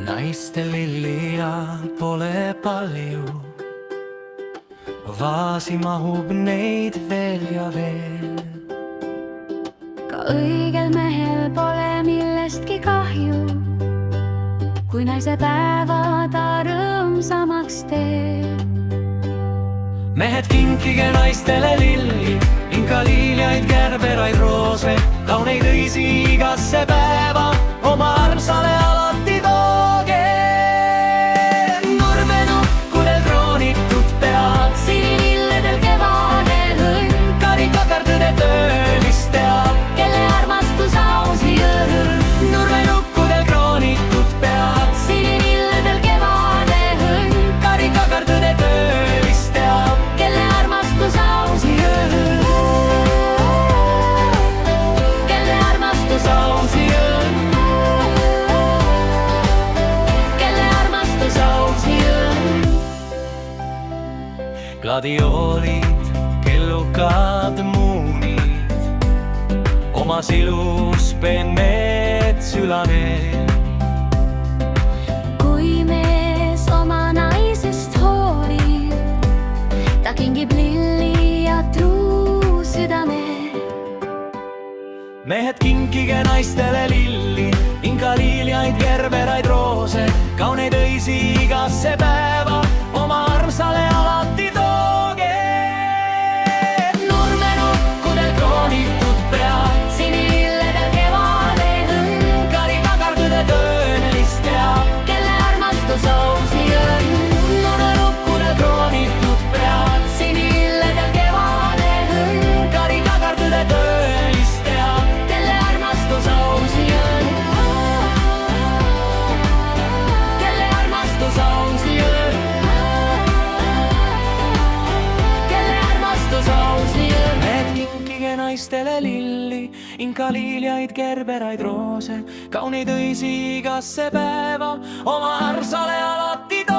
naistel lilja pole palju, vaasi mahub neid veel ja veel. Ka õigel mehel pole millestki kahju, kui naisepäeva ta rõõmsamaks teeb. Mehed, kinkige naistele lilli, inka liiljaid, kärberaid, roose, kauneid õisi igasse päeva, oma armsale alati tooge. Nurmenukkudel kroonitud pead, sinililledel kevade hõnn, karikakardõde töölist teab, kelle armastus ausi õrn. nurmenukkudel kroonitud pead, sinililledel kevade hõnn, karikakardõde töölist teab, kelle armastus ausi õrn. Kelle armastus ausi õnn, Kelle armastus ausi õrn. gladioolid, kellukad muunid, omas ilus peenmeed sülaneel. Kui mees oma naisest hoolib, ta kingib lilli ja truu südame. Mehed, kinkige naistele lilli, inka liiljaid, gerberaid, roose, kauneid õisi igasse päeva, oma armsale alati tooge. Nurmenukkudel kroonitud pead, sinililledel kevade hõnn, karikakardõde töölist teab, kelle armastus ausi õrn. nurmenukkudel kroonitud pead, sinililledel kevade hõnn, karikakardõde töölist teab, kelle armastus ausi õrn. Kelle armastus ausi õrn. Kelle armastus ausi õrn. Mehed, kinkige naistele lilli, inka liiljaid, gerberaid, roose, kauneid õisi igasse päeva, oma armsale alati tooge.